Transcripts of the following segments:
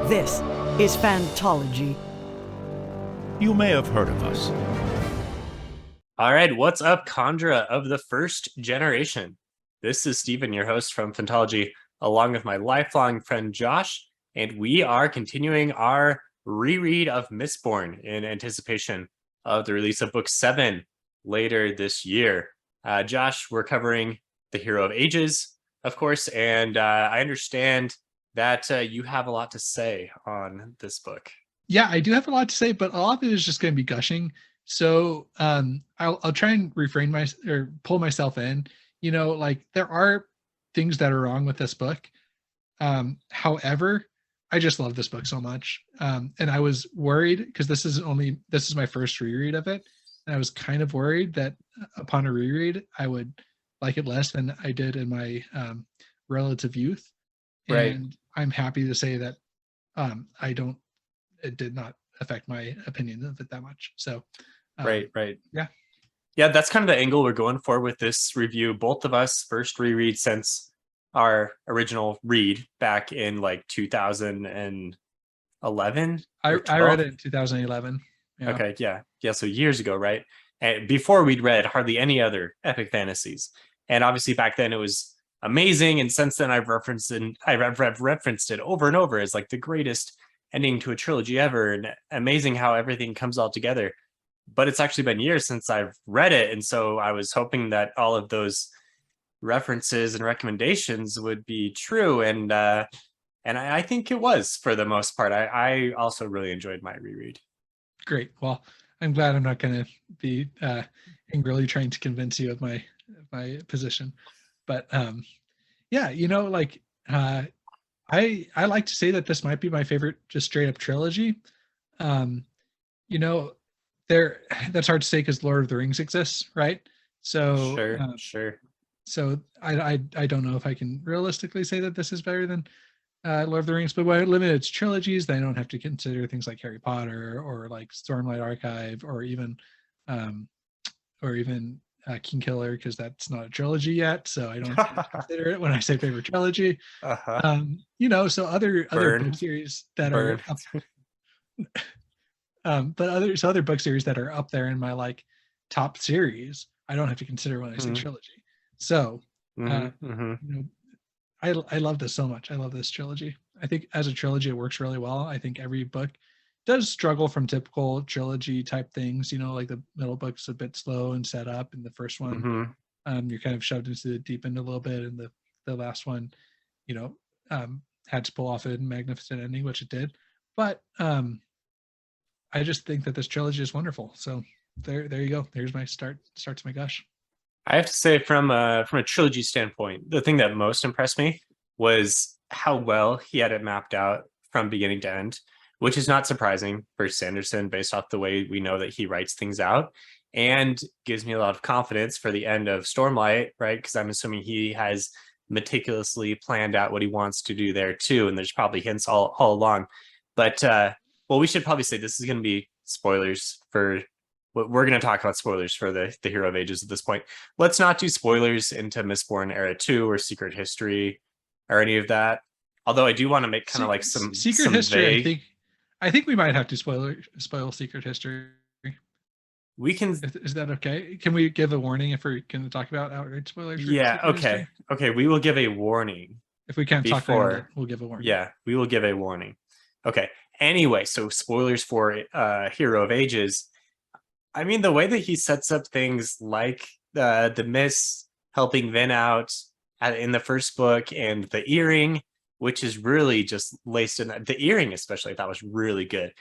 This is Phantology. You may have heard of us. All right, what's up, Khandra of the first generation? This is Stephen, your host from Phantology, along with my lifelong friend Josh, and we are continuing our reread of Mistborn in anticipation of the release of Book 7 later this year. Josh, we're covering The Hero of Ages, of course, and I understand that you have a lot to say on this book. Yeah, I do have a lot to say, but a lot of it is just going to be gushing. So I'll try and pull myself in. You know, like there are things that are wrong with this book. However, I just love this book so much. And I was worried because this is my first reread of it. And I was kind of worried that upon a reread, I would like it less than I did in my relative youth. Right. And I'm happy to say that it did not affect my opinion of it that much. So Right. Yeah, That's kind of the angle we're going for with this review. Both of us first reread since our original read back in like 2011. I read it in 2011. Yeah. Okay, yeah. So years ago, right? And before we'd read hardly any other epic fantasies, and obviously back then it was amazing. And since then, I've referenced it over and over as like the greatest ending to a trilogy ever, and amazing how everything comes all together. But it's actually been years since I've read it, and so I was hoping that all of those references and recommendations would be true, and I think it was for the most part. I also really enjoyed my reread. Great. Well, I'm glad I'm not going to be angrily trying to convince you of my position, but yeah, you know, like I like to say that this might be my favorite just straight up trilogy. You know, that's hard to say because Lord of the Rings exists, right? So Sure. So I don't know if I can realistically say that this is better than Lord of the Rings, but when I limit its trilogies, then I don't have to consider things like Harry Potter or like Stormlight Archive or even Kingkiller, because that's not a trilogy yet, so I don't consider it when I say favorite trilogy. You know, so other book series that are up, other book series that are up there in my like top series, I don't have to consider when I say trilogy. So you know, I love this so much. I love this trilogy. I think as a trilogy it works really well. I think every book does struggle from typical trilogy type things. You know, like the middle book's a bit slow and set up, and the first one you're kind of shoved into the deep end a little bit, and the last one, you know, had to pull off a magnificent ending, which it did. But I just think that this trilogy is wonderful. So there you go. There's my start to my gush. I have to say, from a trilogy standpoint, the thing that most impressed me was how well he had it mapped out from beginning to end, which is not surprising for Sanderson based off the way we know that he writes things out, and gives me a lot of confidence for the end of Stormlight, right? Because I'm assuming he has meticulously planned out what he wants to do there too, and there's probably hints all along. But well, we should probably say this is going to be spoilers for. We're going to talk about spoilers for the Hero of Ages at this point. Let's not do spoilers into Mistborn Era 2 or Secret History or any of that. Although I do want to make kind of like some Secret History. Vague... I think we might have to spoil Secret History. We can. Is that okay? Can we give a warning if we're going to talk about outright spoilers? Yeah. Okay. Okay. We will give a warning. If we can't talk about it, we'll give a warning. Yeah, we will give a warning. Okay. Anyway, so spoilers for Hero of Ages. I mean, the way that he sets up things like the Miss helping Vin out in the first book, and the earring, which is really just laced in that. The earring, especially, I thought was really good.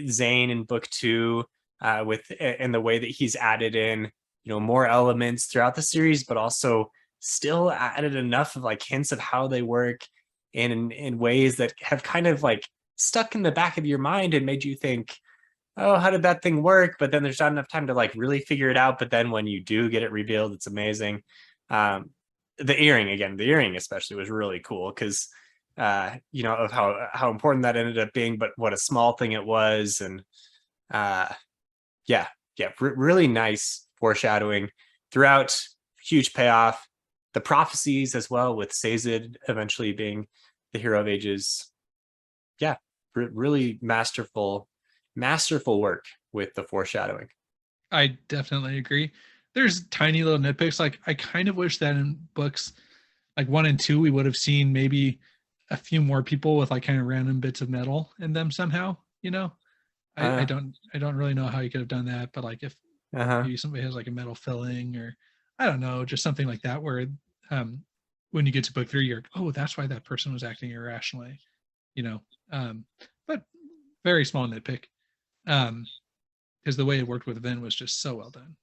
Zane in book 2, and the way that he's added in, you know, more elements throughout the series, but also still added enough of like hints of how they work in ways that have kind of like stuck in the back of your mind and made you think, oh, how did that thing work? But then there's not enough time to like really figure it out. But then when you do get it revealed, it's amazing. The earring especially was really cool because you know, of how important that ended up being, but what a small thing it was. And really nice foreshadowing throughout, huge payoff. The prophecies as well, with Sazed eventually being the Hero of Ages. Yeah, really masterful work with the foreshadowing. I definitely agree. There's tiny little nitpicks. Like I kind of wish that in books like 1 and 2, we would have seen maybe a few more people with like kind of random bits of metal in them somehow. You know, I don't really know how you could have done that, but like if Uh-huh. maybe somebody has like a metal filling or I don't know, just something like that where when you get to book 3, you're oh, that's why that person was acting irrationally. You know, but very small nitpick. Because the way it worked with Vin was just so well done.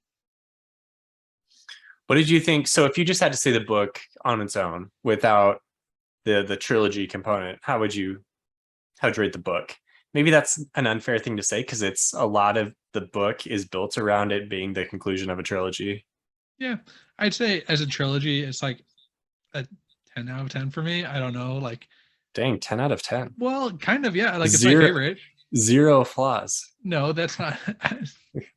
What did you think? So if you just had to say the book on its own without the trilogy component, how'd you rate the book? Maybe that's an unfair thing to say because it's a lot of the book is built around it being the conclusion of a trilogy. Yeah, I'd say as a trilogy, it's like a 10 out of 10 for me. I don't know, like Dang, 10 out of 10. well, kind of, yeah, like it's Zero, my favorite. zero flaws. No, that's not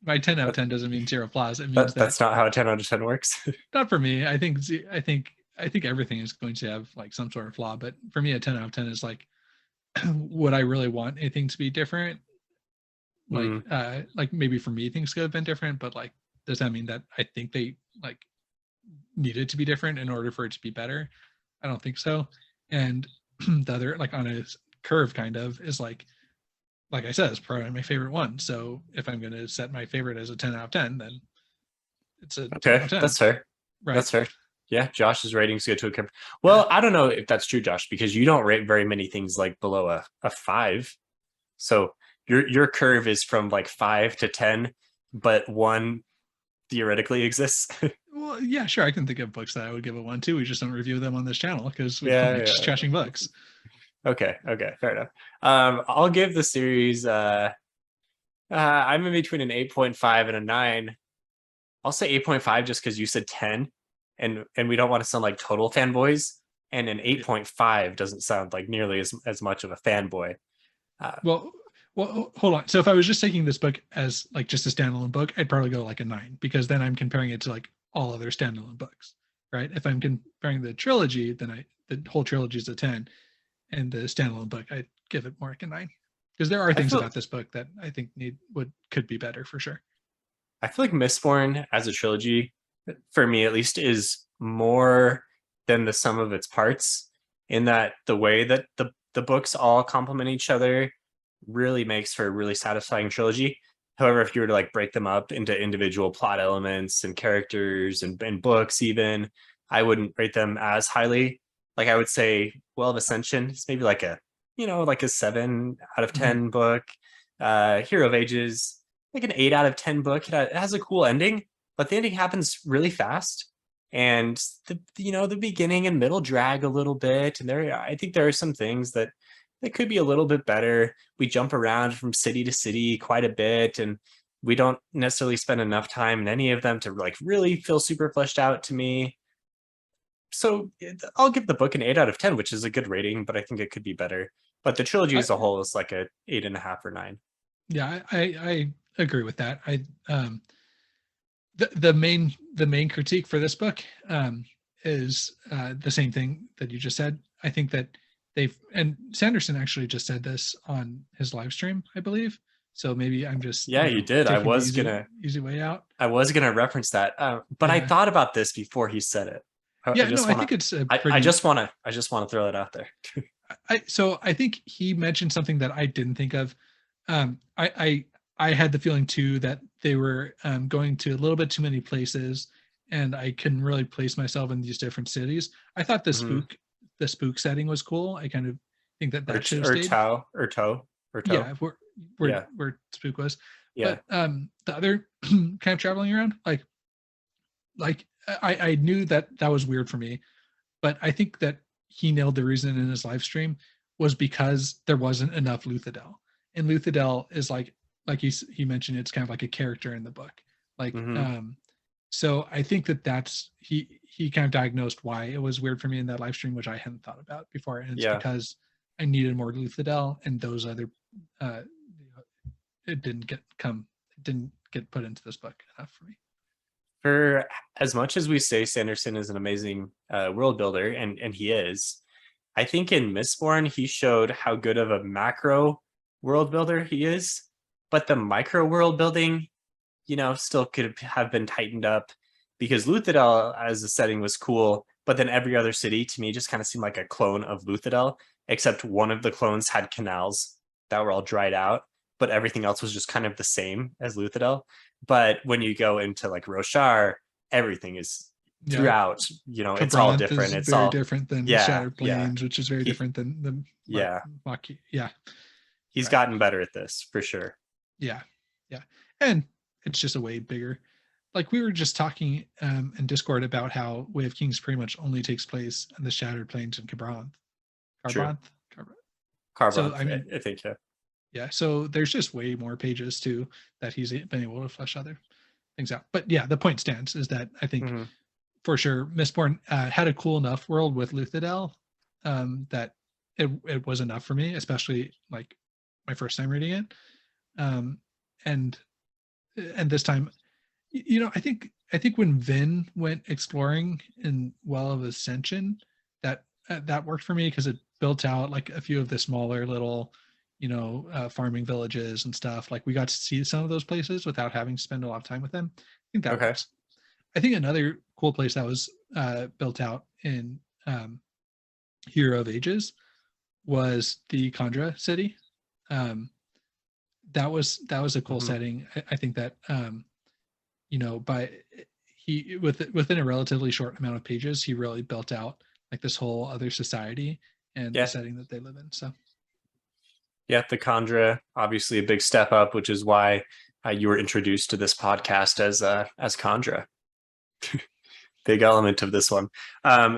my 10 out of 10 doesn't mean zero flaws. It means That's not how a 10 out of 10 works. not for me. I think everything is going to have like some sort of flaw, but for me a 10 out of 10 is like would I really want anything to be different? Like maybe for me things could have been different, but like does that mean that I think they like needed to be different in order for it to be better? I don't think so. And the other like on a curve kind of is like I said, it's probably my favorite one. So if I'm going to set my favorite as a 10 out of 10, then it's a 10 out Okay, of 10. that's fair. Right. That's fair. Yeah, Josh's ratings go to a well, I don't know if that's true, Josh, because you don't rate very many things like below a 5. So your curve is from like 5 to 10, but 1 theoretically exists. Well, yeah, sure. I can think of books that I would give a 1 to. We just don't review them on this channel because we Yeah, don't like just trashing books. Okay, fair enough. I'll give the series I'm in between an 8.5 and a 9. I'll say 8.5 just because you said 10 and we don't want to sound like total fanboys. And an 8.5 doesn't sound like nearly as much of a fanboy. Well, hold on. So if I was just taking this book as like just a standalone book, I'd probably go like a 9 because then I'm comparing it to like all other standalone books, right? If I'm comparing the trilogy, then the whole trilogy is a 10, and the standalone book I'd give it more like a 9 because there are things about this book that I think could be better for sure. I feel like Mistborn as a trilogy, for me at least, is more than the sum of its parts in that the way that the books all complement each other really makes for a really satisfying trilogy. However, if you were to like break them up into individual plot elements and characters and books even, I wouldn't rate them as highly. Like I would say Well of Ascension is maybe like a, like a 7 out of 10 book. Hero of Ages, like an 8 out of 10 book. It has a cool ending, but the ending happens really fast. And the beginning and middle drag a little bit. And I think there are some things that could be a little bit better. We jump around from city to city quite a bit, and we don't necessarily spend enough time in any of them to like really feel super fleshed out to me. So I'll give the book an 8 out of 10, which is a good rating, but I think it could be better. But the trilogy as a whole is like a 8.5 or 9. Yeah, I agree with that. The main critique for this book is the same thing that you just said. I think that and Sanderson actually just said this on his live stream, I believe. So maybe I'm just you did. I was easy way out. I was gonna reference that, but I thought about this before he said it. I think it's I just want to throw it out there. So I think he mentioned something that I didn't think of. I had the feeling too that they were going to a little bit too many places, and I couldn't really place myself in these different cities. I thought the spook setting was cool. I kind of think that should have stayed. Or toe. Yeah, where spook was. Yeah. But the other kind of traveling around, like I knew that was weird for me, but I think that he nailed the reason in his live stream was because there wasn't enough Luthadel, and Luthadel is like he mentioned, it's kind of like a character in the book. So I think that's he kind of diagnosed why it was weird for me in that live stream, which I hadn't thought about before, and it's because I needed more Luthadel, and those other it didn't get put into this book enough for me. For as much as we say Sanderson is an amazing world builder, and he is, I think in Mistborn he showed how good of a macro world builder he is, but the micro world building, still could have been tightened up, because Luthadel as a setting was cool, but then every other city to me just kind of seemed like a clone of Luthadel, except one of the clones had canals that were all dried out, but everything else was just kind of the same as Luthadel. But when you go into like Roshar, everything is throughout, it's all different. It's very all different than yeah, Shattered Plains, which is very He- different than the yeah. yeah. He's Right. gotten better at this for sure. Yeah. And it's just a way bigger. Like we were just talking in Discord about how Way of Kings pretty much only takes place in the Shattered Plains and Carbranth. True. Carbranth. So I mean, I think yeah. So there's just way more pages too that he's been able to flesh other things out. But yeah, the point stands is that I think for sure Mistborn had a cool enough world with Luthadel that it was enough for me, especially like my first time reading it. And this time, I think when Vin went exploring in Well of Ascension, that worked for me because it built out like a few of the smaller little farming villages and stuff. Like we got to see some of those places without having to spend a lot of time with them. I think that works. I think another cool place that was built out in Hero of Ages was the Khandra city. That was a cool setting. I think that within a relatively short amount of pages, he really built out like this whole other society and the setting that they live in. So yeah, the Khandra, obviously a big step up, which is why you were introduced to this podcast as Khandra. Big element of this one.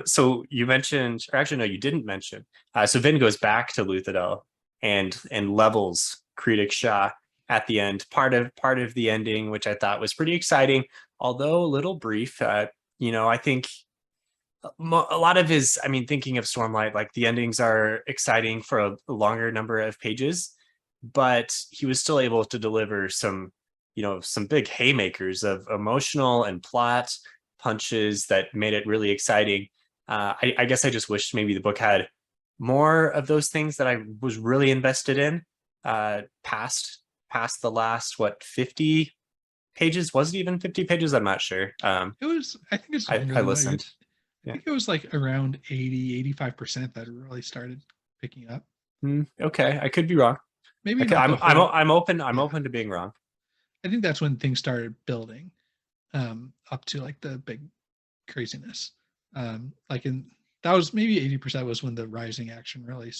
So you mentioned, or actually no, you didn't mention. So Vin goes back to Luthadel and levels Creedic Shah at the end. Part of the ending, which I thought was pretty exciting, although a little brief. I think a lot of his, thinking of Stormlight, like the endings are exciting for a longer number of pages, but he was still able to deliver some big haymakers of emotional and plot punches that made it really exciting. I guess I just wished maybe the book had more of those things that I was really invested in past the last 50 pages. Was it even 50 pages? I'm not sure. It was, I think it's longer I listened. I think it was like around 85% that really started picking up. Okay, I could be wrong. Maybe I'm open to being wrong. I think that's when things started building up to like the big craziness. That was maybe 80% was when the rising action really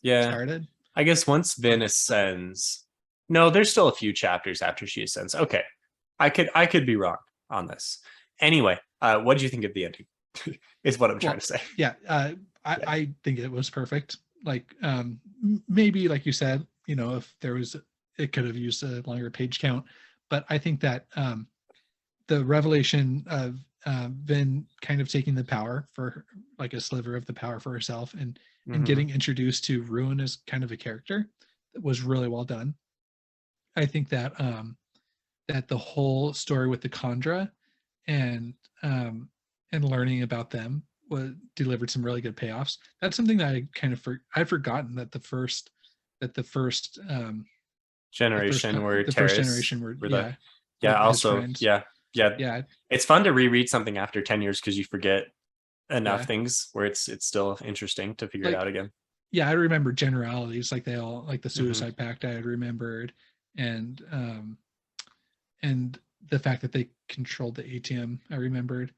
started. I guess once Vin ascends, no, there's still a few chapters after she ascends. Okay, I could be wrong on this. Anyway, what did you think of the ending? Is what I'm trying to say. Yeah, I think it was perfect. Like maybe like you said, if there was, it could have used a longer page count, but I think that the revelation of Vin kind of taking the power for like a sliver of the power for herself and getting introduced to Ruin as kind of a character was really well done. I think that that the whole story with the Khandra and learning about them delivered some really good payoffs. That's something that I kind of I'd forgotten that the first generation were also it's fun to reread something after 10 years because you forget enough things where it's still interesting to figure it out again. I remember generalities, like they all, like the Suicide Pact I had remembered, and the fact that they controlled the ATM I rememred.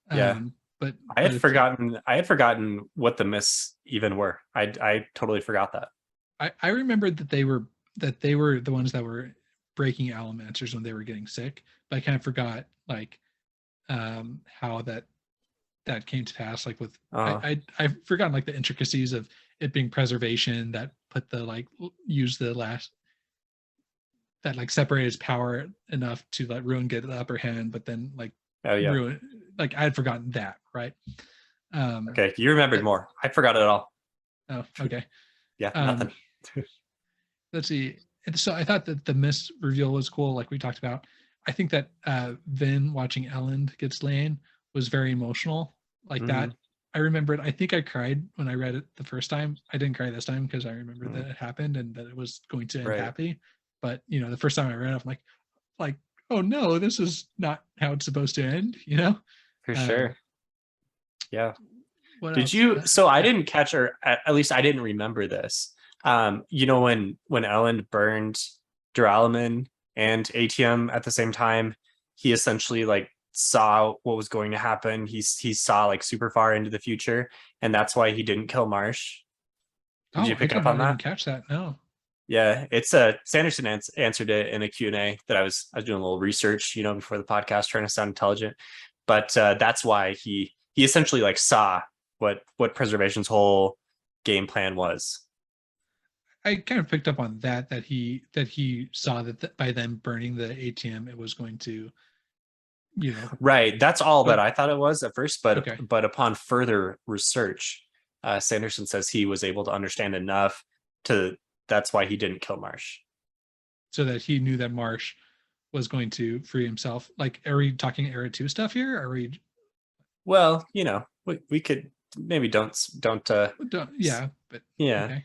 But I had forgotten what the myths even were. I totally forgot that. I remembered that they were the ones that were breaking Allomancers when they were getting sick, but I kind of forgot like how that came to pass. Like with I've forgotten like the intricacies of it being preservation that put the like use the last that like separated his power enough to let Ruin get the upper hand, but then like Ruin, like I had forgotten that, right? Okay, you remembered more. I forgot it all. Oh, okay. Yeah, nothing. Let's see. So I thought that the Mist reveal was cool, like we talked about. I think that Vin watching Elend get slain was very emotional, like that. I remembered. I think I cried when I read it the first time. I didn't cry this time because I remember Mm. that it happened and that it was going to end Right. happy. But the first time I read it, I'm like, oh no, this is not how it's supposed to end. For sure. Yeah. What Did else? you? So I Yeah. didn't catch, or at least I didn't remember this. When Ellen burned Duralumin and ATM at the same time, he essentially like saw what was going to happen. He saw like super far into the future, and that's why he didn't kill Marsh. Did you Oh, I pick did up on not even that? catch that. No. Yeah, it's Sanderson answered it in a Q&A that I was doing a little research, before the podcast, trying to sound intelligent. But that's why he essentially like saw what Preservation's whole game plan was. I kind of picked up on that he saw that by them burning the ATM, it was going to, Right. That's all that but I thought it was at first, but okay. upon further research, Sanderson says he was able to understand enough to that's why he didn't kill Marsh. So that he knew that Marsh was going to free himself. Like, are we talking Era 2 stuff here? Are we? Well, we could maybe don't Yeah, but yeah. okay.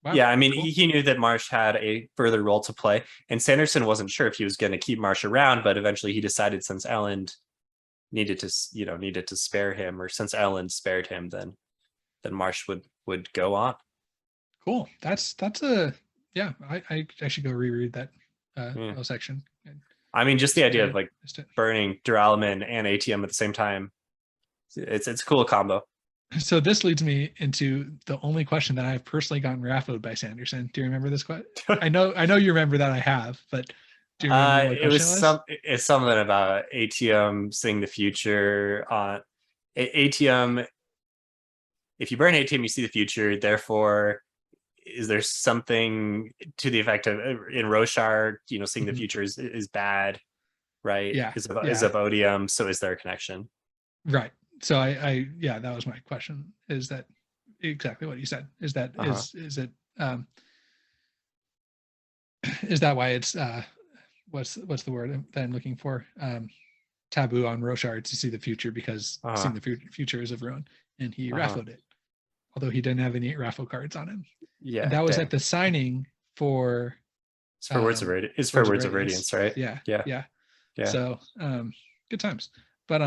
Wow, Yeah, I mean, cool. he knew that Marsh had a further role to play, and Sanderson wasn't sure if he was going to keep Marsh around, but eventually he decided since Ellen needed to spare him, or since Ellen spared him, then Marsh would go on. Cool. That's a yeah. I should go reread that Yeah. little section. I mean, just the idea of I like missed it. burning Duralumin and ATM at the same time. It's a cool combo. So this leads me into the only question that I've personally gotten raffoed by Sanderson. Do you remember this question? I know you remember that I have, but do you remember what question it was? It's something about ATM seeing the future on ATM. If you burn ATM, you see the future. Therefore, is there something to the effect of in Roshar, seeing the future is bad, right? Yeah. Is of odium. So is there a connection? Right. So I yeah, that was my question. Is that exactly what you said? Is that is it is that why it's what's the word that I'm looking for? Taboo on Roshar to see the future because seeing the future is of ruin, and he raffled it, although he didn't have any raffle cards on him. Yeah, and that was at the signing for. It's for Words of Radiance. It's for Words of Radiance, right? Yeah. So good times, but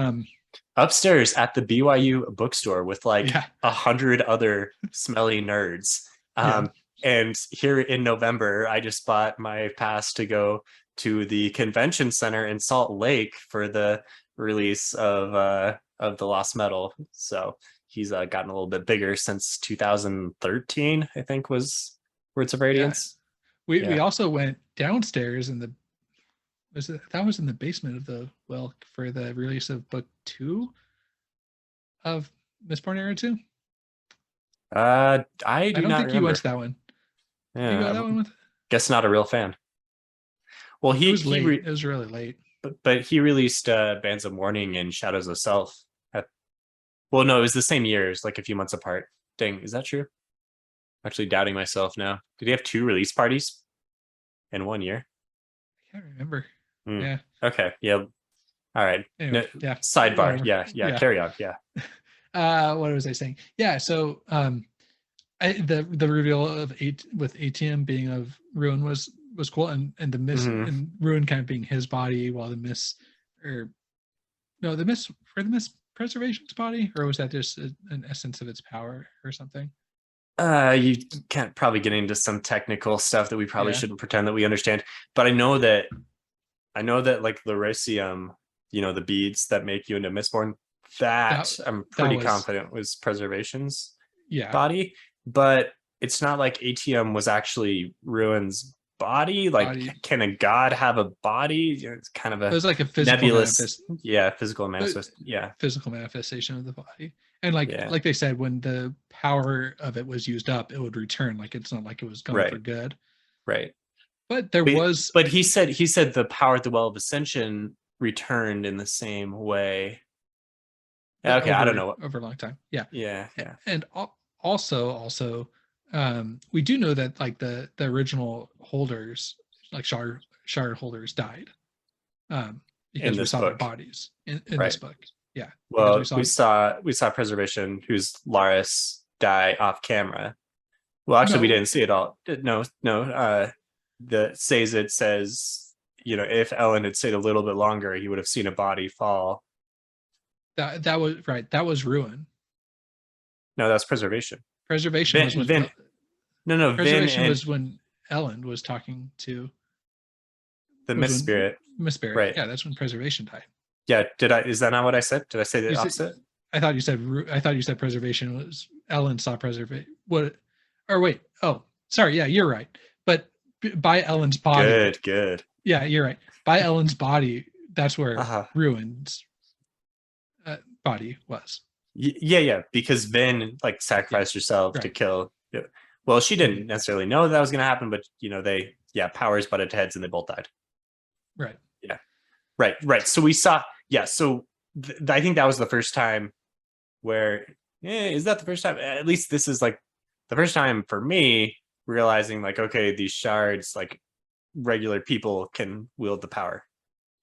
upstairs at the BYU bookstore with like 100 other smelly nerds. And here in November, I just bought my pass to go to the convention center in Salt Lake for the release of the Lost Metal. So he's gotten a little bit bigger since 2013, I think, was Words of Radiance. We also went downstairs in the that was in the basement of the for the release of book 2 of Mistborn Era 2. I don't not think remember. you went to that one. Yeah, you go that one with? Guess not a real fan. Well, it was late. It was really late. But he released Bands of Mourning and Shadows of Self. Well, no, it was the same year. It's like a few months apart. Dang, is that true? I'm actually doubting myself now. Did he have 2 release parties in 1 year? I can't remember. Yeah. Okay. Yeah. All right. Anyway, Sidebar. Whatever. Yeah. Carry on. Yeah. What was I saying? Yeah. So the reveal of with ATM being of Ruin was cool, and the Mist and Ruin kind of being his body, while the Mist the Mist Preservation's body, or was that just an essence of its power or something? You can't probably get into some technical stuff that we probably shouldn't pretend that we understand, but I know that like Lerisium, the beads that make you into Mistborn, that I'm pretty confident was Preservation's body, but it's not like ATM was actually Ruin's body. Like, can a god have a body? It's kind of a, it was like a physical nebulous physical manifestation of the body. And like they said, when the power of it was used up, it would return. Like, it's not like it was gone for good. Right. But but he said the power at the Well of Ascension returned in the same way. Okay, I don't know. Over a long time. Yeah. Yeah. And also we do know that like the original holders, like shard holders, died because we saw their bodies in this book. Yeah. Well, Because we saw Preservation, who's Laris, die off camera. Well, actually, we No. didn't see it all. No, no. The Sazed says, if Ellen had stayed a little bit longer, he would have seen a body fall. that was right. That was Ruin. No, that's Preservation. Preservation was when Vin. No, Vin Preservation and was when Ellen was talking to the was Mist when Spirit. Miss Spirit. Right. Yeah, that's when Preservation died. Yeah. Is that not what I said? Did I say the You said- opposite? I thought you said Preservation was Ellen saw Preservation. What? Or wait. Oh, sorry. Yeah, you're right. But by Ellen's body. Good. Yeah, you're right. By Ellen's body, that's where Uh-huh. Ruin's body was. Yeah. Because Vin sacrificed herself to Right. kill. Yeah. Well, she didn't necessarily know that was going to happen, but powers butted heads and they both died. Right. Yeah. Right. So we saw. Yeah. So I think that was the first time where. Is that the first time? At least this is the first time for me realizing okay, these shards regular people can wield the power.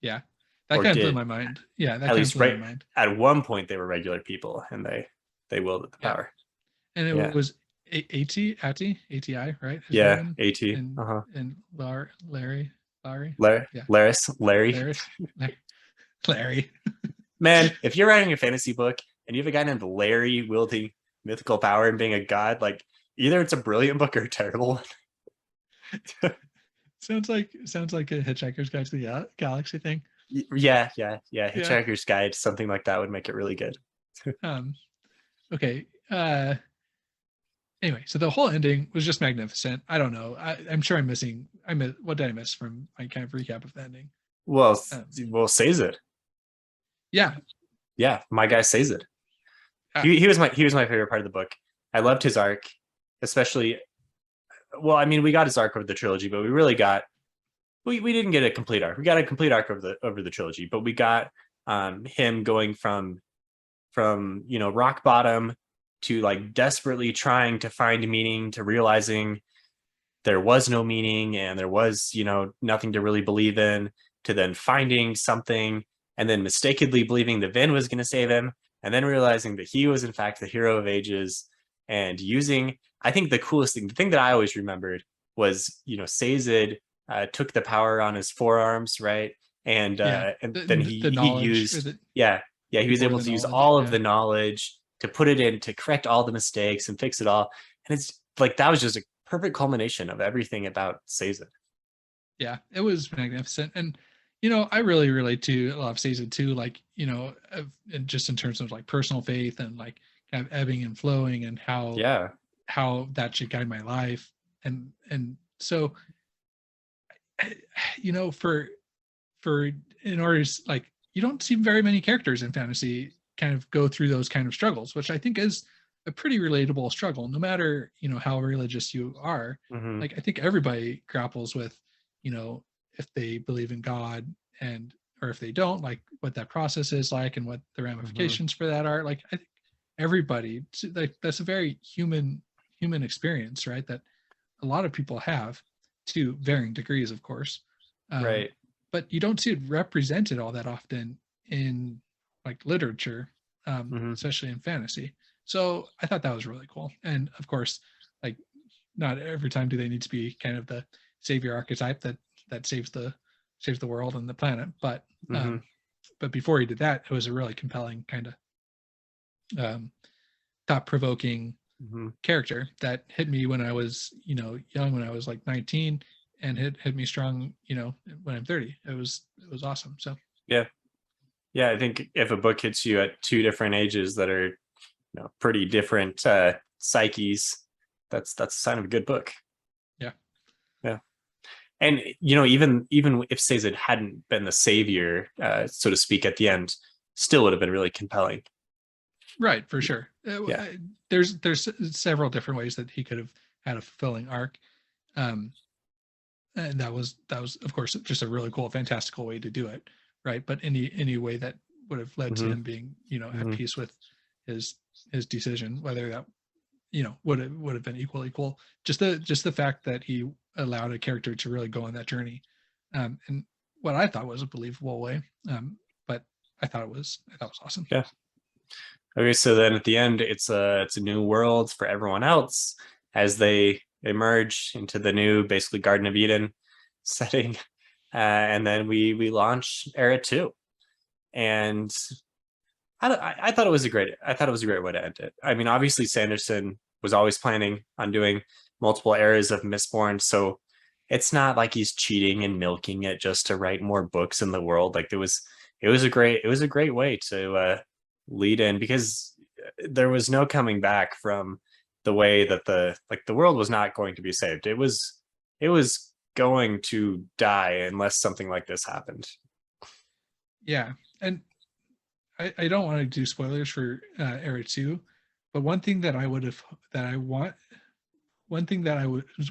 Yeah. That Or kind of blew did. my mind. Yeah, that At kind least of blew my mind. at one point they were regular people and they wielded the Yeah. power. And it Yeah. was ATI, right? His Yeah, name? AT. And, and Larry. Larry. Yeah. Larry. Man, if you're writing a fantasy book and you have a guy named Larry wielding mythical power and being a god, either it's a brilliant book or a terrible one. Sounds like a Hitchhiker's Guide to the Galaxy thing. Yeah. Hitchhiker's Guide, something like that would make it really good. Okay. Anyway, so the whole ending was just magnificent. I don't know. I'm sure what did I miss from my kind of recap of the ending? Well, says it. Yeah. My guy says it. He was my favorite part of the book. I loved his arc, especially. Well, I mean, we got his arc over the trilogy, but we really got. We didn't get a complete arc. We got a complete arc over the trilogy, but we got him going from rock bottom to desperately trying to find meaning, to realizing there was no meaning and there was nothing to really believe in, to then finding something and then mistakenly believing that Vin was going to save him, and then realizing that he was in fact the hero of ages, and using, I think the thing that I always remembered was Sazed took the power on his forearms, right? And then he used he was able to use all of the knowledge to put it in to correct all the mistakes and fix it all. And it's that was just a perfect culmination of everything about Sazed. Yeah, it was magnificent. And I really relate to a lot of Sazed too, just in terms of personal faith and kind of ebbing and flowing, and how that should guide my life. And so for in order to, you don't see very many characters in fantasy kind of go through those kind of struggles, which I think is a pretty relatable struggle, no matter how religious you are. Mm-hmm. I think everybody grapples with if they believe in God, or if they don't, what that process is and what the ramifications for that are. I think everybody, that's a very human experience, right? That a lot of people have, to varying degrees, of course. Right. But you don't see it represented all that often in literature, especially in fantasy. So I thought that was really cool. And of course, not every time do they need to be kind of the savior archetype that saves the world and the planet. But but before he did that, it was a really compelling kind of thought-provoking character that hit me when I was young, when I was 19, and hit me strong when I'm 30. It was awesome. So I think if a book hits you at two different ages that are pretty different psyches, that's a sign of a good book. Yeah. And even if Sazed hadn't been the savior, so to speak, at the end, still would have been really compelling. Right, for sure. There's several different ways that he could have had a fulfilling arc, and that was of course just a really cool, fantastical way to do it, right? But any way that would have led to him being at peace with his decision, whether that would have been equally cool. Just the fact that he allowed a character to really go on that journey, and what I thought was a believable way. But I thought it was awesome. Yeah. Okay, so then at the end, it's a new world for everyone else as they emerge into the new, basically Garden of Eden setting, and then we launch Era 2, and I thought it was a great way to end it. I mean, obviously Sanderson was always planning on doing multiple eras of Mistborn, so it's not like he's cheating and milking it just to write more books in the world. Like it was a great way to lead in, because there was no coming back from the way that the world was not going to be saved. It was going to die unless something like this happened. Yeah, and I don't want to do spoilers for Era 2, but one thing that I was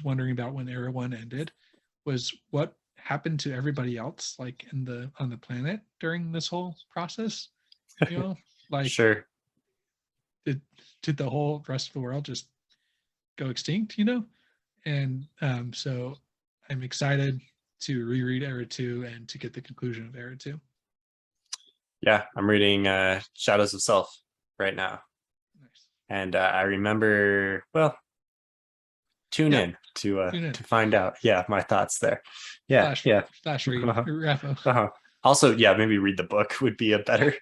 wondering about when Era 1 ended was what happened to everybody else, like on the planet during this whole process. You know, like Sure. did the whole rest of the world just go extinct? You know, and so I'm excited to reread Era 2 and to get the conclusion of Era 2. Yeah, I'm reading Shadows of Self right now. Nice. And I remember, well, tune in to find out. Yeah, my thoughts there. Yeah, Flash read. Also, yeah, maybe read the book would be a better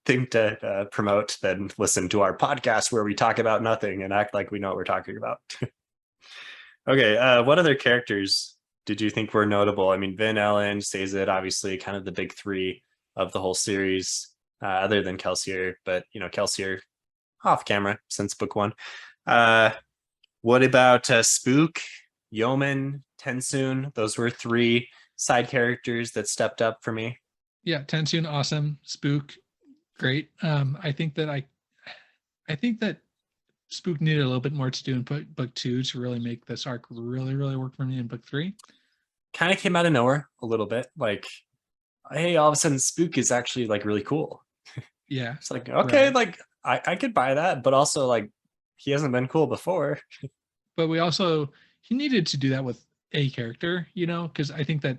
thing to promote than listen to our podcast where we talk about nothing and act like we know what we're talking about. Okay, what other characters did you think were notable? I mean, Vin, Ellen, Sazed, obviously kind of the big three of the whole series, other than Kelsier, but Kelsier off camera since book 1. What about Spook, Yeoman, Tensoon? Those were 3 side characters that stepped up for me. Yeah, Tensoon, awesome. Spook, great. I think that Spook needed a little bit more to do in book 2 to really make this arc really, really work for me in book 3. Kind of came out of nowhere a little bit. Like, hey, all of a sudden Spook is actually like really cool. Yeah. It's like, okay, right. Like I could buy that, but also like he hasn't been cool before. But he needed to do that with a character, because I think that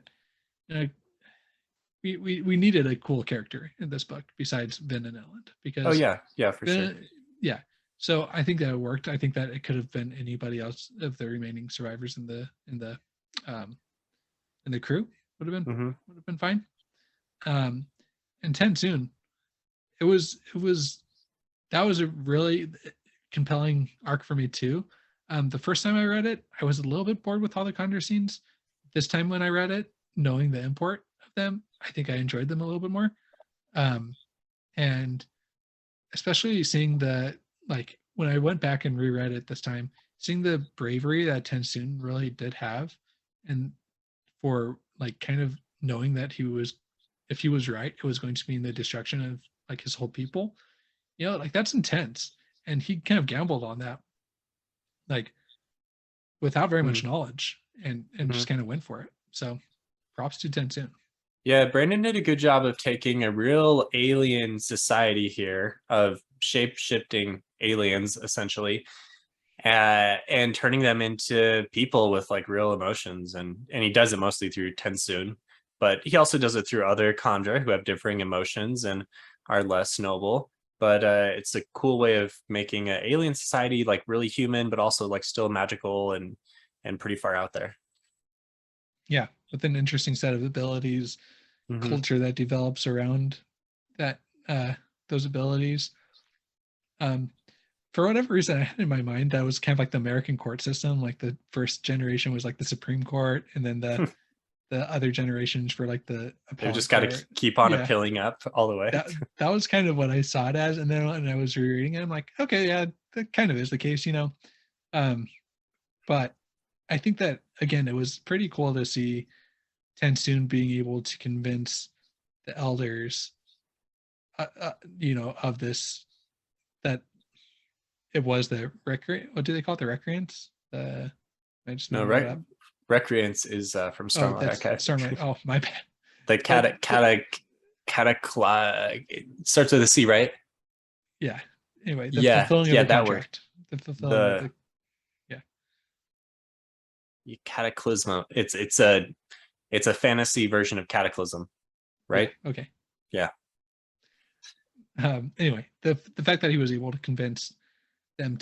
we needed a cool character in this book besides Vin and Ellen. Because for sure. Yeah. So I think that it worked. I think that it could have been anybody else of the remaining survivors in the crew would have been fine. And Tensoon, that was a really compelling arc for me too. The first time I read it, I was a little bit bored with all the Condor scenes. This time when I read it, knowing the import of them, I think I enjoyed them a little bit more. And especially seeing when I went back and reread it this time, seeing the bravery that Tensoon really did have, and for kind of knowing that if he was right, it was going to mean the destruction of his whole people. That's intense. And he kind of gambled on that, without very much knowledge, and just kind of went for it. So props to Tensoon. Yeah, Brandon did a good job of taking a real alien society here of shape-shifting aliens, essentially, and turning them into people with real emotions. And he does it mostly through Tensoon, but he also does it through other Khandra who have differing emotions and are less noble. But it's a cool way of making an alien society really human, but also still magical and pretty far out there. Yeah, with an interesting set of abilities, culture that develops around that those abilities. For whatever reason, I had in my mind that was kind of like the American court system. The first generation was the Supreme Court, and then the other generations were the they just got to keep on appealing up all the way. That was kind of what I saw it as, and then when I was rereading it, I'm like, okay, yeah, that kind of is the case, but I think that again, it was pretty cool to see Tensoon being able to convince the elders, of this, that it was the recreant. What do they call it? The recreants? I just no, right. Recreants is from Stormlight. Okay. Stormlight. Oh, my bad. The cataclysm. It starts with a C, right? Yeah. Anyway, the fulfilling of the contract. The fulfilling cataclysm. It's a fantasy version of Cataclysm, right? Yeah, okay. Yeah. Anyway, the fact that he was able to convince them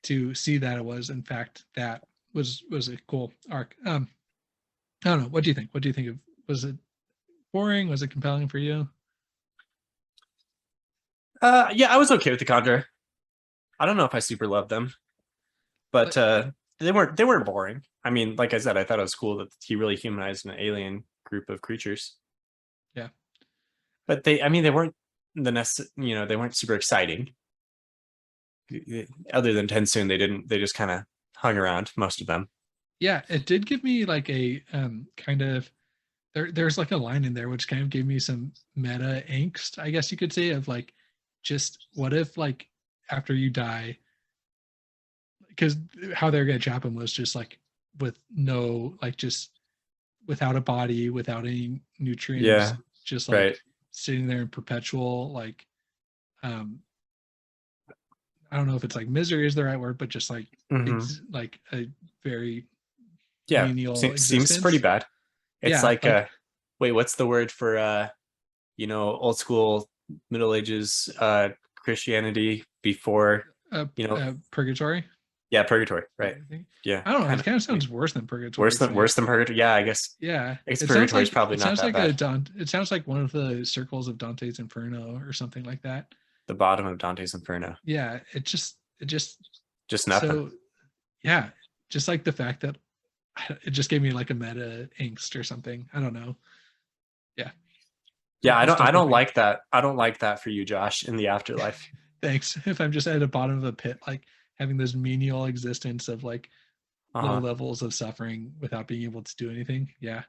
to see that it was in fact that was a cool arc. I don't know. What do you think? What do you think of? Was it boring? Was it compelling for you? Yeah, I was okay with the Conjure. I don't know if I super loved them, but they weren't boring. I mean, like I said, I thought it was cool that he really humanized an alien group of creatures. Yeah, but they weren't they weren't super exciting. Other than Tensoon, they just kind of hung around, most of them. Yeah, it did give me like a kind of there's like a line in there which kind of gave me some meta angst, I guess you could say, of like, just what if like after you die, because how they're gonna chop him was just like with no, like, just without a body, without any nutrients, Yeah, just like right. sitting there in perpetual, like, um I don't know if it's like misery is the right word, but just like like a very Yeah, menial seems pretty existence. bad. It's Yeah, like like wait, what's the word for old school Middle Ages Christianity before you know purgatory. yeah, purgatory, Yeah, right? I think. Yeah, I don't know. kind It of. kind of I mean, sounds worse than purgatory to me. worse than purgatory. Yeah, I guess Yeah, it sounds purgatory is like probably it not sounds that like a bad. It sounds like one of the circles of Dante's Inferno or something like that. The bottom of Dante's Inferno. Yeah, it just Just nothing. so yeah, just like the fact that it just gave me like a meta angst or something. I don't know. Yeah, Yeah, it I stuck with don't me. like that. I don't like that for you, Josh, in the afterlife. Thanks. If I'm just at the bottom of the pit, like having this menial existence of like low Uh-huh. levels of suffering without being able to do anything, yeah,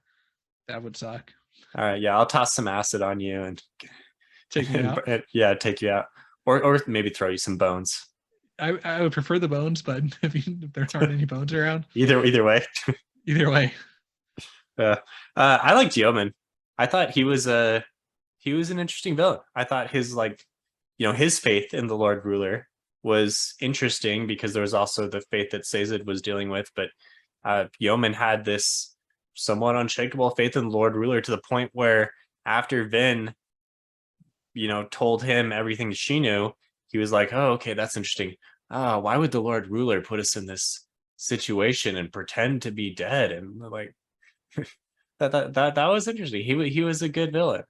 that would suck. All right, yeah, I'll toss some acid on you Take me out. and yeah, take you out. Or maybe throw you some bones. I would prefer the bones, but if there aren't any bones around, Either way. either way. I liked Yeoman. I thought he was an interesting villain. I thought his his faith in the Lord Ruler was interesting because there was also the faith that Sazed was dealing with, but Yeoman had this somewhat unshakable faith in the Lord Ruler to the point where after Vin, told him everything she knew, he was like, "Oh, okay, that's interesting. Why would the Lord Ruler put us in this situation and pretend to be dead?" And like that was interesting. He was a good villain.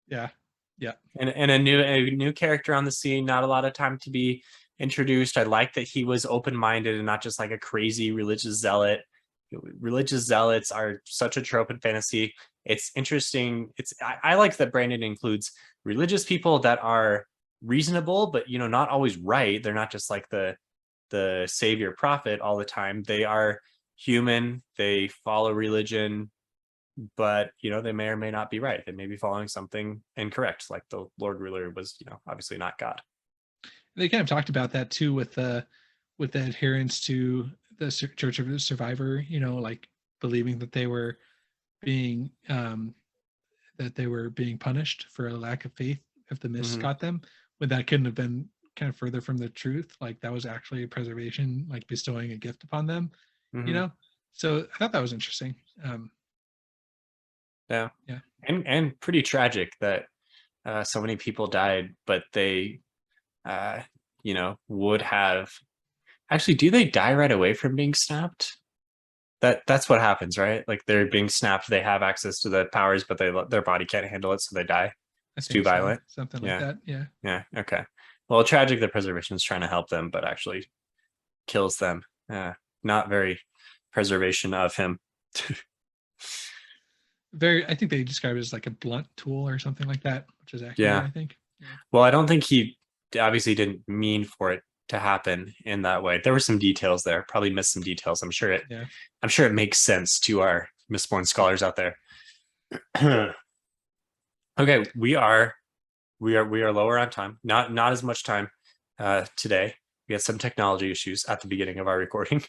Yeah. Yeah. And a new character on the scene, not a lot of time to be introduced. I like that he was open-minded and not just like a crazy religious zealot. Religious zealots are such a trope in fantasy. It's interesting. I like that Brandon includes religious people that are reasonable, but not always right. They're not just like the savior prophet all the time. They are human. They follow religion, but they may or may not be right. They may be following something incorrect, like the Lord Ruler was obviously not God. They kind of talked about that too with the adherence to the Church of the Survivor, like believing that they were being punished for a lack of faith if the mist got them, when that couldn't have been kind of further from the truth. Like that was actually a preservation, like bestowing a gift upon them, so I thought that was interesting. Yeah. Yeah. And pretty tragic that so many people died, but they would have actually, do they die right away from being snapped? That's what happens, right? Like they're being snapped, they have access to the powers, but their body can't handle it, so they die. It's too violent. Something like that. Yeah. Yeah. Okay. Well, tragic that preservation is trying to help them, but actually kills them. Not very preservation of him. I think they describe it as like a blunt tool or something like that, which is accurate, Yeah. I think. Yeah. Well, I don't think he obviously didn't mean for it to happen in that way. There were some details there, probably missed some details. I'm sure it makes sense to our Mistborn scholars out there. Okay, we are lower on time. Not as much time today. We had some technology issues at the beginning of our recording.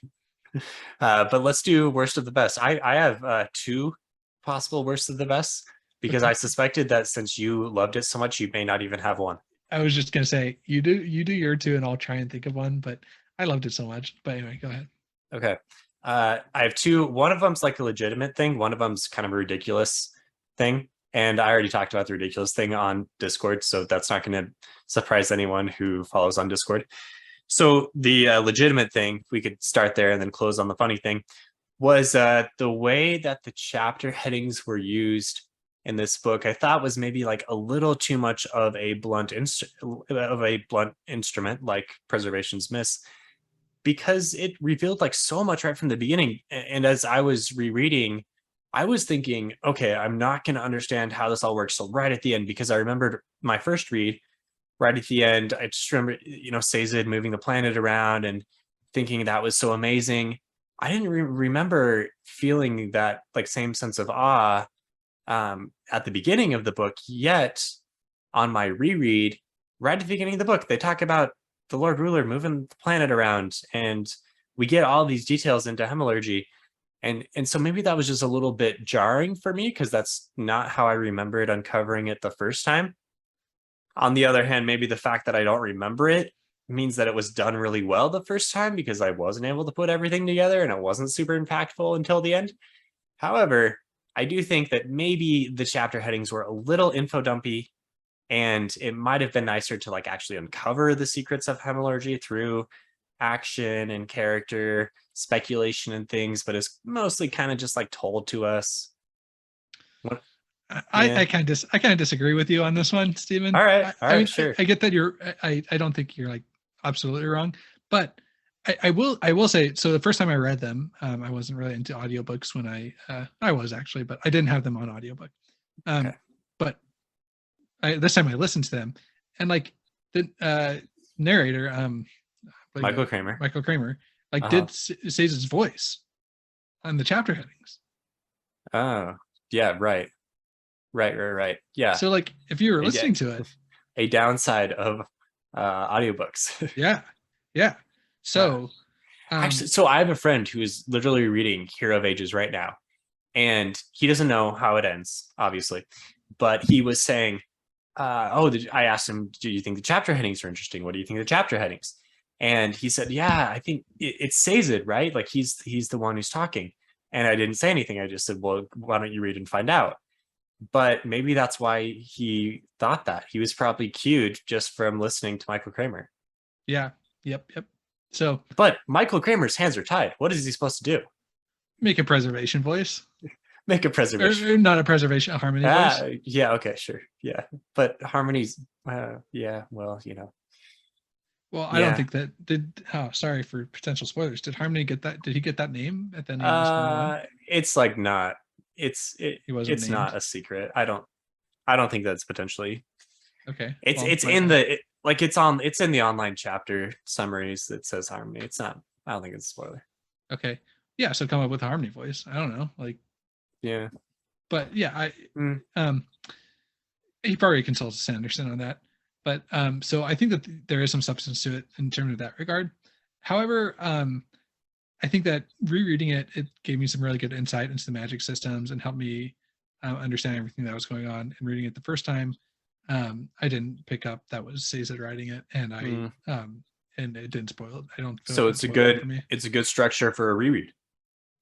But let's do worst of the best. I have two possible worst of the best, because I suspected that since you loved it so much, you may not even have one. I was just gonna say you do your two, and I'll try and think of one. But I loved it so much. But anyway, go ahead. Okay, I have two. One of them's like a legitimate thing. One of them's kind of a ridiculous thing. And I already talked about the ridiculous thing on Discord, so that's not going to surprise anyone who follows on Discord. So the legitimate thing, we could start there and then close on the funny thing, was the way that the chapter headings were used in this book. I thought was maybe like a little too much of a blunt instrument, like Preservation's Miss, because it revealed like so much right from the beginning. And as I was rereading, I was thinking, okay, I'm not going to understand how this all works. So right at the end, because I remembered my first read, right at the end, I just remember, Sazed moving the planet around and thinking that was so amazing. I didn't remember feeling that like same sense of awe at the beginning of the book. Yet on my reread, right at the beginning of the book, they talk about the Lord Ruler moving the planet around, and we get all these details into Hemorrhagy. And so maybe that was just a little bit jarring for me, because that's not how I remembered uncovering it the first time. On the other hand, maybe the fact that I don't remember it means that it was done really well the first time, because I wasn't able to put everything together and it wasn't super impactful until the end. However, I do think that maybe the chapter headings were a little info dumpy, and it might have been nicer to like actually uncover the secrets of Hemorrhagy through action and character speculation and things, but it's mostly kind of just like told to us. I kind of disagree with you on this one, Stephen. All right, I mean, sure. I get that I don't think you're like absolutely wrong, but I will say, so the first time I read them, I wasn't really into audiobooks when I was actually, but I didn't have them on audiobook. Okay. But this time I listened to them, and like the narrator, Michael Kramer, like did Sazed's voice on the chapter headings. Oh, yeah, right. Yeah. So like if you were listening to it, a downside of audiobooks. yeah. So actually, so I have a friend who is literally reading Hero of Ages right now, and he doesn't know how it ends, obviously, but he was saying, I asked him, do you think the chapter headings are interesting? What do you think of the chapter headings? And he said, yeah, I think it says it, right? Like he's the one who's talking. And I didn't say anything. I just said, well, why don't you read and find out? But maybe that's why he thought that. He was probably cued just from listening to Michael Kramer. Yeah. Yep. So, but Michael Kramer's hands are tied. What is he supposed to do? Make a preservation voice. Make a preservation. Or not a preservation, a harmony voice. Yeah. Okay. Sure. Yeah. But harmonies. Yeah. Well, Well, I don't think that did. Oh, sorry for potential spoilers. Did Harmony get that? Did he get that name at the end of this 101? It's like not. It's named. Not a secret. I don't think that's potentially. Okay. It's in the it's in the online chapter summaries that says Harmony. It's not. I don't think it's a spoiler. Okay. Yeah. So come up with a Harmony voice. I don't know. Like. Yeah. But yeah, he probably consults Sanderson on that. But so I think that there is some substance to it in terms of that regard. However, I think that rereading it gave me some really good insight into the magic systems and helped me understand everything that was going on. And reading it the first time, I didn't pick up that was Sazed writing it, and and it didn't spoil it. I don't. So it's a good structure for a reread.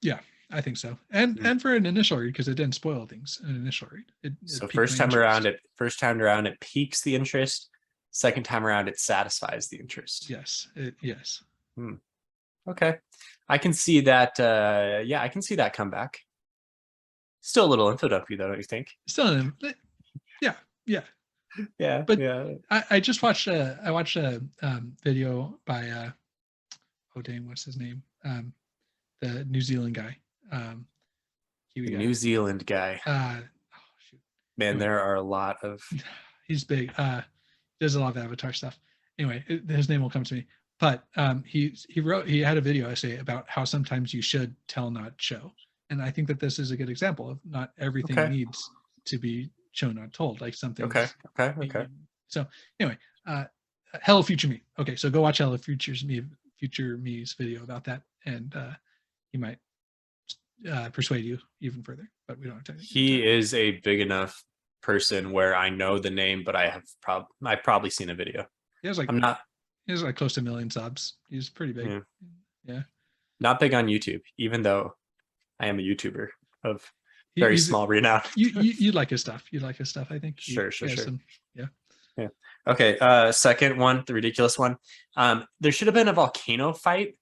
Yeah, I think so, and for an initial read, because it didn't spoil things. An initial read. So first time around, it piques the interest. Second time around, it satisfies the interest. Yes. Yes. Okay, I can see that. Yeah, I can see that comeback. Still a little info dumpy, though, don't you think? Still, yeah. Yeah, but yeah. I just watched a video by what's his name? The New Zealand guy. New Zealand guy. Shoot. Man, there are a lot of. He's big. Does a lot of Avatar stuff. Anyway, his name will come to me. But he had a video essay about how sometimes you should tell, not show. And I think that this is a good example of not everything needs to be shown, not told. Like something. Okay. So anyway, Hello Future Me. Okay, so go watch Hello Future Me's video about that, and he might persuade you even further. But we don't have time. He is a big enough person where I know the name, but I've probably seen a video. He has like close to 1 million subs. He's pretty big. Yeah. Not big on YouTube, even though I am a YouTuber of very he's small renown. you like his stuff. You like his stuff. I think. Sure. Yeah. Okay. Second one, the ridiculous one. There should have been a volcano fight,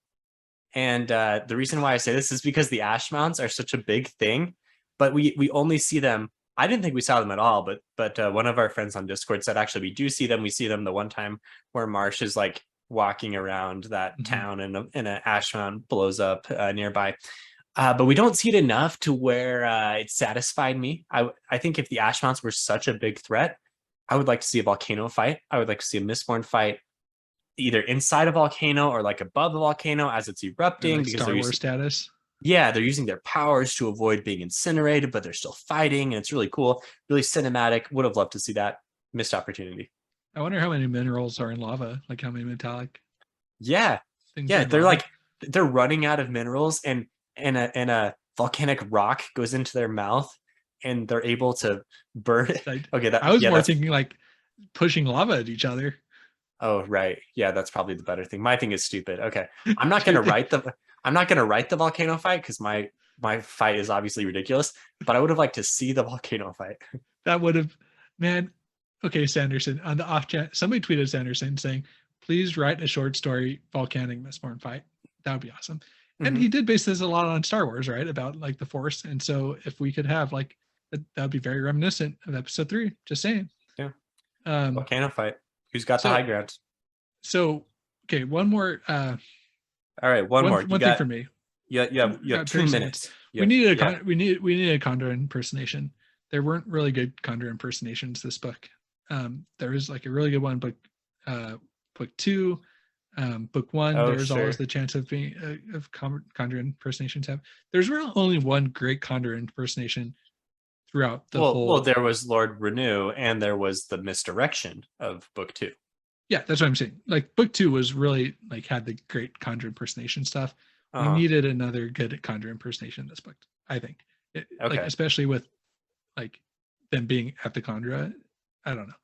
and the reason why I say this is because the ash mounts are such a big thing, but we only see them. I didn't think we saw them at all, but one of our friends on Discord said actually we do see them. We see them the one time where Marsh is like walking around that town and an ash mound blows up nearby. But we don't see it enough to where it satisfied me. I think if the ash mounts were such a big threat, I would like to see a volcano fight. I would like to see a Mistborn fight, either inside a volcano or like above the volcano as it's erupting. Like because Star Wars status. Yeah, they're using their powers to avoid being incinerated, but they're still fighting, and it's really cool, really cinematic. Would have loved to see that. Missed opportunity. I wonder how many minerals are in lava, like how many metallic. Yeah, things yeah, in they're lava. like they're running out of minerals, and a volcanic rock goes into their mouth, and they're able to burn it. Okay, I was more thinking like pushing lava at each other. Oh, right. Yeah, that's probably the better thing. My thing is stupid. Okay. I'm not gonna write the volcano fight because my fight is obviously ridiculous, but I would have liked to see the volcano fight. That would have, man. Okay, Sanderson, on the off chance, somebody tweeted Sanderson saying, please write a short story volcanic Mistborn fight. That would be awesome. And he did base this a lot on Star Wars, right? About like the Force. And so if we could have like that would be very reminiscent of episode 3. Just saying. Yeah. Volcano fight. Who's got the high ground? So okay, one more all right, one more. One thing for me. Yeah, you have 2 minutes. We needed we needed a Condor impersonation. There weren't really good Condor impersonations this book. There is like a really good one, book 2, book 1. There's always the chance of being of Condor impersonations have. There's really only one great Condor impersonation throughout the whole. Well, there was Lord Renew, and there was the misdirection of book 2. Yeah, that's what I'm saying. Like book 2 was really like had the great Condor impersonation stuff. We needed another good Condor impersonation in this book, I think. Like especially with like them being at the Condra. I don't know.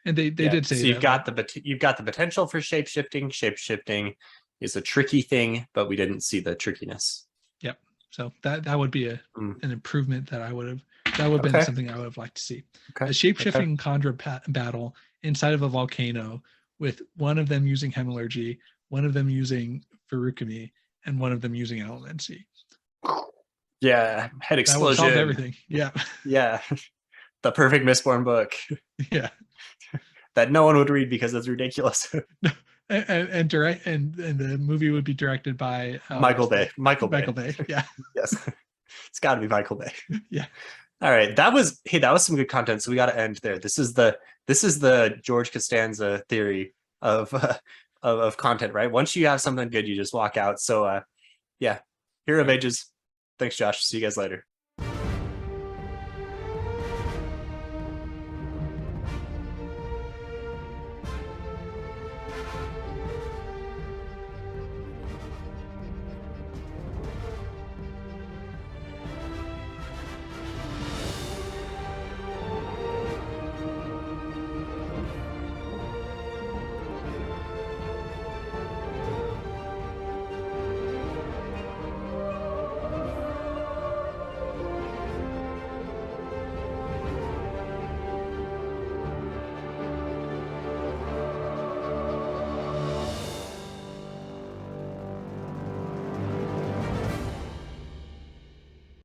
And they did say so you've got the potential for shape-shifting. Shape-shifting is a tricky thing, but we didn't see the trickiness. Yep. So that would be an improvement that would have been something I would have liked to see. A shape-shifting Condra battle inside of a volcano with one of them using Hemalurgy, one of them using Verukami, and one of them using Elemency. Yeah, head explosion. That would solve everything. Yeah. Yeah. The perfect Mistborn book. Yeah. That no one would read because it's ridiculous. and the movie would be directed by Michael Bay. Michael Bay. Yeah. Yes. It's got to be Michael Bay. Yeah. All right. That was some good content. So we got to end there. This is the George Costanza theory of content, right? Once you have something good, you just walk out. So yeah. Hero of Ages. Thanks, Josh. See you guys later.